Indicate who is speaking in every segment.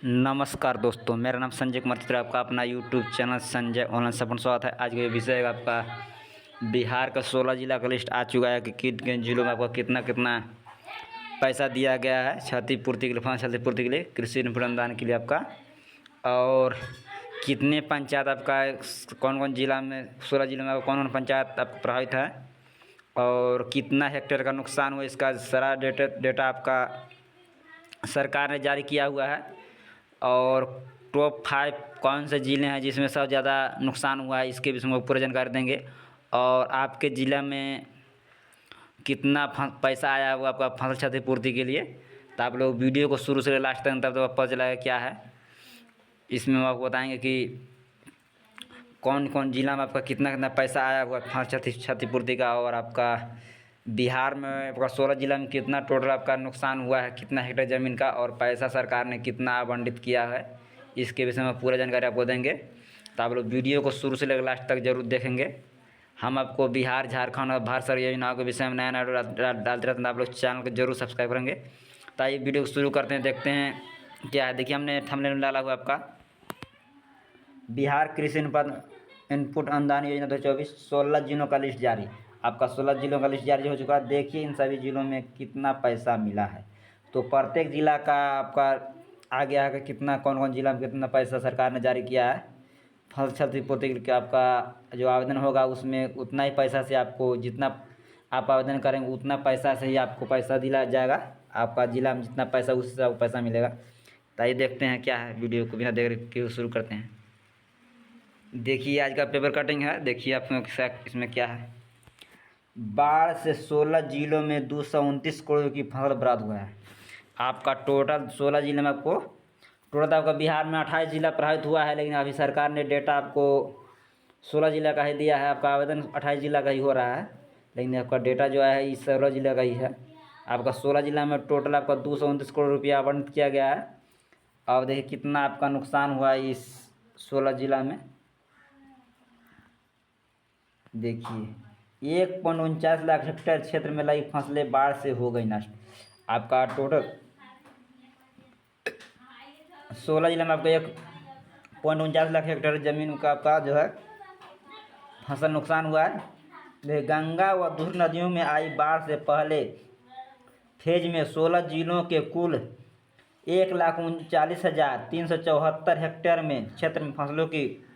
Speaker 1: नमस्कार दोस्तों, मेरा नाम संजय कुमार चित्रा, आपका अपना YouTube channel Sanjay online support स्वागत है। आज का ये विषय है आपका बिहार का 16 जिला का लिस्ट आ चुका है कि किन किन जिलों में आपको कितना कितना पैसा दिया गया है क्षतिपूर्ति के लिए, फसल क्षतिपूर्ति के लिए, कृषि ऋण अनुदान के लिए आपका, और कितने पंचायत आपका कौन कौन जिला में 16 जिलों में आपको कौन कौन पंचायत आपको प्रभावित है, और कितना हेक्टेयर का नुकसान हुआ, इसका सारा डेटा आपका सरकार ने जारी किया हुआ है। और टॉप 5 कौन से ज़िले हैं जिसमें सबसे ज़्यादा नुकसान हुआ है, इसके विषय में पूरा जानकारी देंगे। और आपके ज़िला में कितना पैसा आया हुआ आपका फसल क्षतिपूर्ति के लिए, तो आप लोग वीडियो को शुरू से लास्ट तक तब तो पता चलेगा क्या है। इसमें हम आपको बताएंगे कि कौन कौन ज़िला में आपका कितना कितना पैसा आया हुआ फसल क्षतिपूर्ति का, और आपका बिहार में आपका 16 जिला में कितना टोटल आपका नुकसान हुआ है, कितना हेक्टेयर ज़मीन का, और पैसा सरकार ने कितना आवंटित किया है, इसके विषय में पूरा जानकारी आपको देंगे। तो आप लोग वीडियो को शुरू से लेकर लास्ट तक जरूर देखेंगे। हम आपको बिहार, झारखंड और भारत सरकार योजनाओं के विषय में नया नया डालते रहते हैं, आप लोग चैनल को जरूर सब्सक्राइब करेंगे। तो आइए वीडियो को शुरू करते हैं, देखते हैं क्या है। देखिए, हमने थंबनेल में डाला हुआ आपका बिहार कृषि इनपुट अनुदान योजना 2024 16 जिलों का लिस्ट जारी। आपका 16 जिलों का लिस्ट जारी हो चुका है। देखिए इन सभी जिलों में कितना पैसा मिला है। तो प्रत्येक जिला का आपका आ गया है कि कितना कौन कौन जिला में कितना पैसा सरकार ने जारी किया है। फसल क्षतिपूर्ति के आपका जो आवेदन होगा उसमें उतना ही पैसा से आपको, जितना आप आवेदन करेंगे उतना पैसा से ही आपको पैसा दिलाया जाएगा। आपका ज़िला में जितना पैसा उस हिसाब से पैसा मिलेगा। तो आइए देखते हैं क्या है। वीडियो को बिना देर के शुरू करते हैं। देखिए आज का पेपर कटिंग है। देखिए आपको इसमें क्या है। बाढ़ से 16 जिलों में 229 करोड़ की फसल बर्बाद हुआ है। आपका टोटल 16 जिले में आपको टोटल आपका बिहार में 28 जिला प्रभावित हुआ है, लेकिन अभी सरकार ने डेटा आपको 16 जिला का ही दिया है। आपका आवेदन 28 जिला का ही हो रहा है, लेकिन आपका डेटा जो है इस 16 जिला का ही है। आपका 16 जिला में टोटल आपका 229 करोड़ रुपया आवंटित किया गया है। अब देखिए कितना आपका नुकसान हुआ है इस 16 जिला में। देखिए 1.49 लाख हेक्टेयर क्षेत्र में लगी फसलें बाढ़ से हो गई नष्ट। आपका टोटल 16 जिला में आपको 1.49 लाख हेक्टेयर ज़मीन का आपका जो है फसल नुकसान हुआ है। गंगा व दूसरी नदियों में आई बाढ़ से पहले फेज में 16 जिलों के कुल 1,39,374 हेक्टेयर में क्षेत्र में फसलों की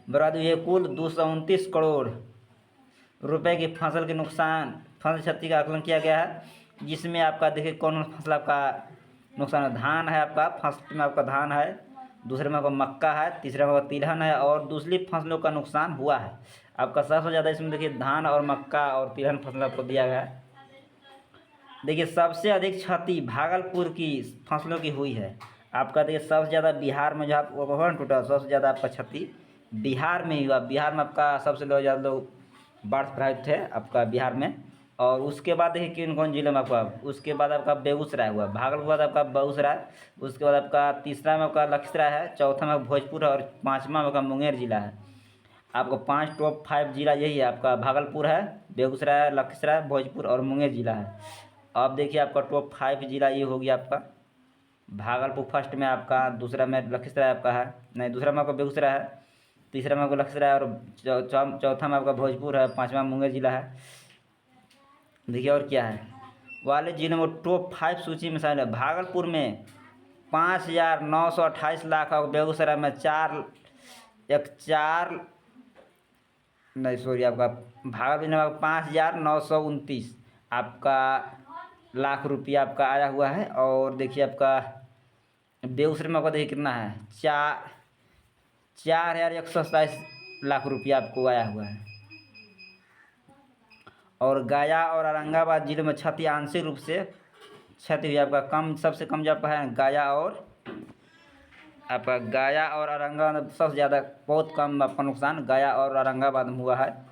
Speaker 1: बर्बादी हुई है। कुल 229 करोड़ रुपए की फसल के नुकसान, फसल क्षति का आकलन किया गया है, जिसमें आपका देखिए कौन फसल आपका नुकसान है। धान है आपका, फर्स्ट में आपका धान है, दूसरे में आपका मक्का है, तीसरे में आपका तिलहन है, और दूसरी फसलों का नुकसान हुआ है। आपका सबसे ज़्यादा इसमें देखिए धान और मक्का और तिलहन फसल आपको दिया गया है। देखिए सबसे अधिक क्षति भागलपुर की फसलों की हुई है। आपका देखिए सबसे ज़्यादा बिहार में जो आपको टोटल सबसे ज़्यादा आपका क्षति बिहार में ही हुआ। बिहार में आपका सबसे ज़्यादा लोग बाढ़ प्रभावित थे आपका बिहार में। और उसके बाद देखिए किन कौन जिले में आपका, उसके बाद आपका बेगूसराय हुआ, भागलपुर के बाद आपका बेगूसराय, उसके बाद आपका तीसरा में आपका लखीसराय है, चौथा में भोजपुर है, और पाँचवा में आपका मुंगेर जिला है। आपको 5 टॉप 5 जिला यही है। आपका भागलपुर है, बेगूसराय, लखीसराय, भोजपुर और मुंगेर जिला है। अब देखिए आपका टॉप 5 जिला ये हो गया आपका भागलपुर फर्स्ट में, आपका दूसरा में लखीसराय आपका है, नहीं दूसरा में आपका बेगूसराय है, तीसरा में आपका लखीसराय, और चौथा में आपका भोजपुर है, पाँचवा मुंगेर जिला है। देखिए और क्या है वाले जिलों में टॉप 5 सूची में शामिल है। भागलपुर में 5,928 लाख, और बेगूसराय में 4 नहीं सॉरी आपका भागलपुर में आपका 5,929 आपका लाख रुपया आपका आया हुआ है। और देखिए आपका बेगूसराय में आपका देखिए कितना है, 4,127 लाख रुपया आपको आया हुआ है। और गया और औरंगाबाद जिले में क्षति आंशिक रूप से क्षति हुई। आपका कम, सबसे कम जो आपका है गया और औरंगाबाद, सबसे ज़्यादा बहुत कम आपका नुकसान गया और औरंगाबाद में हुआ है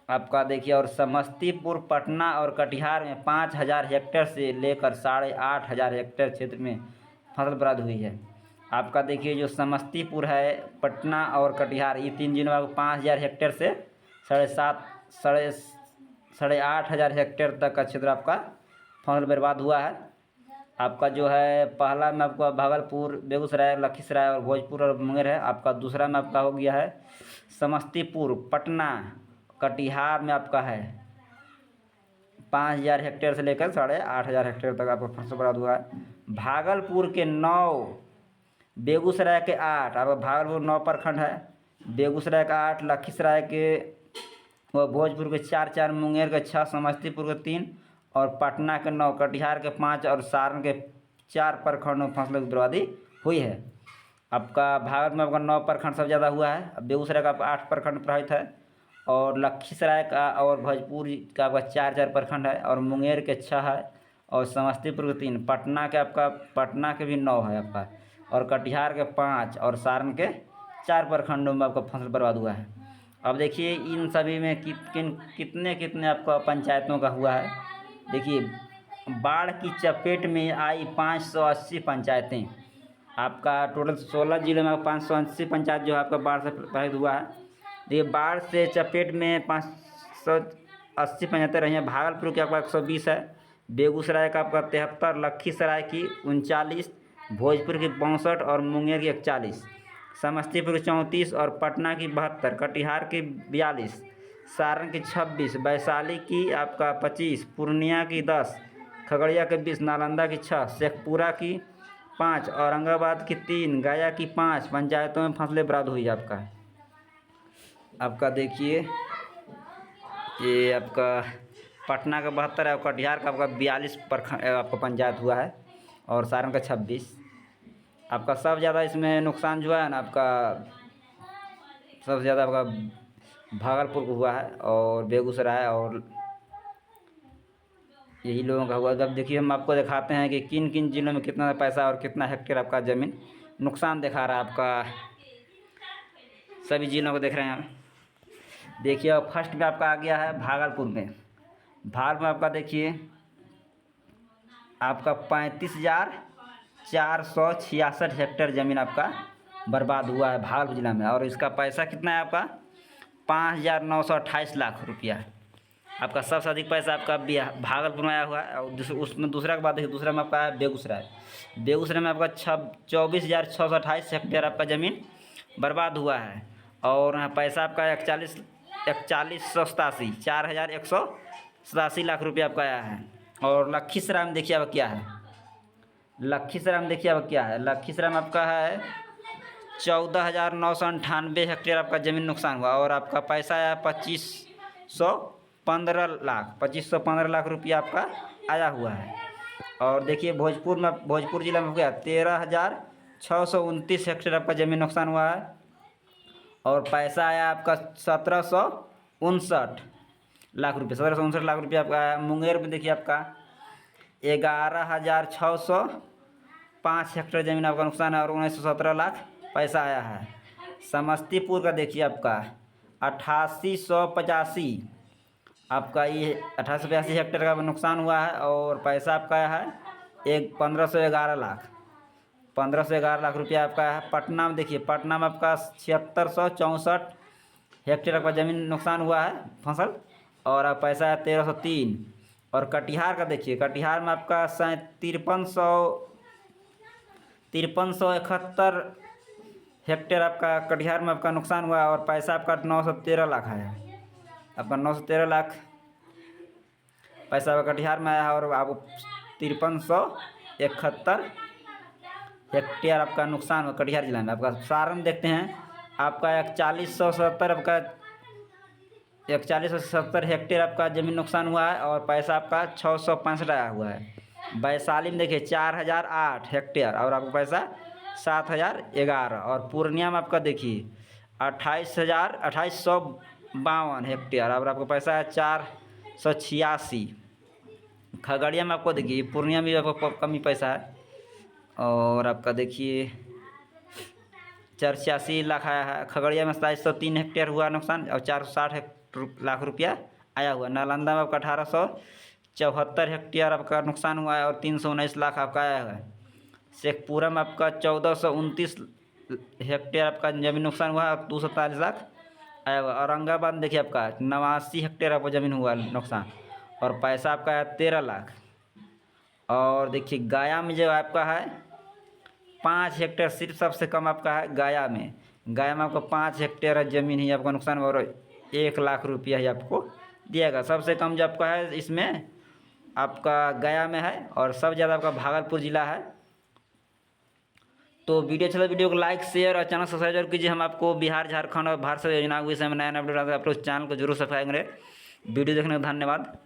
Speaker 1: आपका। देखिए और समस्तीपुर, पटना और कटिहार में 5,000 हेक्टेयर से लेकर 8,500 हेक्टेयर क्षेत्र में फसल बर्बाद हुई है। आपका देखिए जो समस्तीपुर है, पटना और कटिहार, ये 3 जिलों में आपको 5,000 हेक्टेयर से 8,500 हेक्टेयर तक का क्षेत्र आपका फसल बर्बाद हुआ है। आपका जो है पहला में आपका भागलपुर, बेगूसराय, लखीसराय और भोजपुर और मुंगेर है। आपका दूसरा में आपका हो गया है समस्तीपुर, पटना, कटिहार में आपका है 5,000 हेक्टेयर से लेकर 8,500 हेक्टेयर तक आपका फसल बर्बाद हुआ है। भागलपुर के 9, बेगूसराय के 8, आपका भागलपुर 9 प्रखंड है, बेगूसराय का 8, लखीसराय के व भोजपुर के 4, मुंगेर के 6, समस्तीपुर के 3 और पटना के 9, कटिहार के 5 और सारण के 4 प्रखंडों में फसलों की बर्बादी हुई है। आपका भारत में आपका 9 प्रखंड सबसे ज़्यादा हुआ है। अब बेगूसराय का 8 प्रखंड प्रभावित है और लखीसराय का और भोजपुर का आपका 4 प्रखंड है और मुंगेर के 6 है और समस्तीपुर के 3, पटना के भी 9 है आपका और कटिहार के 5 और सारण के 4 प्रखंडों में आपका फसल बर्बाद हुआ है। अब देखिए इन सभी में कितने कितने आपका पंचायतों का हुआ है। देखिए बाढ़ की चपेट में आई 580 पंचायतें। आपका टोटल 16 जिलों में 580 पंचायत जो है आपका बाढ़ से प्रभावित हुआ है। देखिए बाढ़ से चपेट में 580 पंचायतें रही हैं। भागलपुर की आपका 120 है, बेगूसराय का आपका 73, लखीसराय की 39, भोजपुर की 62 और मुंगेर की 41, समस्तीपुर की 34 और पटना की 72, कटिहार की 42, सारण की 26, वैशाली की आपका 25, पूर्णिया की 10, खगड़िया के 20, नालंदा की 6, शेखपुरा की 5, औरंगाबाद की 3, गया की 5 पंचायतों में फसलें बर्बाद हुई। आपका देखिए ये आपका पटना का 72 है और कटिहार का आपका 42 प्रखंड आपका पंचायत हुआ है और सारण का 26। आपका सबसे ज़्यादा इसमें नुकसान जो है ना आपका सबसे ज़्यादा आपका भागलपुर को हुआ है और बेगूसराय और यही लोगों का हुआ। अब देखिए हम आपको दिखाते हैं कि किन किन जिलों में कितना पैसा और कितना हेक्टेयर आपका ज़मीन नुकसान दिखा रहा है। आपका सभी जिलों को देख रहे हैं आप। देखिए अब फर्स्ट में आपका आ गया है भागलपुर में। भागलपुर में आपका देखिए आपका 35,466 हेक्टेयर ज़मीन आपका बर्बाद हुआ है भागलपुर जिला में और इसका पैसा कितना है आपका 5,928 लाख रुपया। आपका सबसे अधिक पैसा आपका भागलपुर में आया हुआ है और उसमें दूसरा के बाद देखिए दूसरा में आपका है बेगूसराय। बेगूसराय में आपका 24,628 हेक्टेयर आपका ज़मीन बर्बाद हुआ है और यहाँ पैसा आपका 4187 4,187 लाख रुपया आपका आया है। और लखीसराय में देखिए अब क्या है, लखीसराय में आपका है 14,998 हेक्टेयर आपका ज़मीन नुकसान हुआ और आपका पैसा आया 2515 लाख रुपया आपका आया हुआ है। और देखिए भोजपुर जिला में हो गया 13,629 हेक्टेयर आपका ज़मीन नुकसान हुआ है और पैसा आया आपका 1,759 लाख रुपये 1,759 लाख रुपया आपका आया। मुंगेर में देखिए आपका 11,605 हेक्टेयर ज़मीन आपका नुकसान है और 1,917 लाख पैसा आया है। समस्तीपुर का देखिए आपका 8,885 आपका ये 8,885 हेक्टेयर का नुकसान हुआ है और पैसा आपका आया है 1,511 लाख रुपया आपका है। पटना में देखिए पटना में आपका 7,664 हेक्टेयर आपका ज़मीन नुकसान हुआ है फसल और पैसा है 1,303। और कटिहार का देखिए कटिहार में आपका 5371 हेक्टेयर आपका कटिहार में आपका नुकसान हुआ और पैसा आपका 913 लाख है। आपका 913 लाख पैसा आपका कटिहार में आया है और आपको 5371 हेक्टेयर आपका नुकसान हुआ कटिहार जिला में। आपका सारण देखते हैं आपका 4170 हेक्टेयर आपका ज़मीन नुकसान हुआ है और पैसा आपका 665 आया हुआ है। वैशाली में देखिए 4,008 हेक्टेयर और आपको पैसा 7,011 और पूर्णिया में आपका देखिए 28,252 हेक्टेयर और आपको पैसा है 486। खगड़िया में आपको देखिए पूर्णिया में आपको कम ही पैसा है और आपका देखिए 486 लाख आया है। खगड़िया में 2703 हेक्टेयर हुआ नुकसान और 460 लाख रुपया आया हुआ। नालंदा में आपका 1,874 हेक्टेयर आपका नुकसान हुआ है और 319 लाख आपका आया हुआ है। शेखपुरा में आपका 1,429 हेक्टेयर आपका ज़मीन नुकसान हुआ है और 243 लाख आया हुआ। औरंगाबाद में देखिए आपका 89 हेक्टेयर आपका ज़मीन हुआ नुकसान और पैसा आपका है 13 लाख। और देखिए गया में जो आपका है 5 हेक्टेयर सिर्फ सबसे कम आपका है गया में। गया में आपको 5 हेक्टेयर ज़मीन ही आपका नुकसान और 1 लाख रुपया ही आपको दिएगा। सबसे कम जो आपका है इसमें आपका गया में है और सब ज़्यादा आपका भागलपुर ज़िला है। तो वीडियो अच्छा, वीडियो को लाइक शेयर और चैनल सब्सक्राइब जरूर कीजिए। हम आपको बिहार झारखंड और भारत से योजना के विषय में नया अपडेट आते हैं। आप लोग चैनल को जरूर सब्सक्राइब करें। वीडियो देखने का धन्यवाद।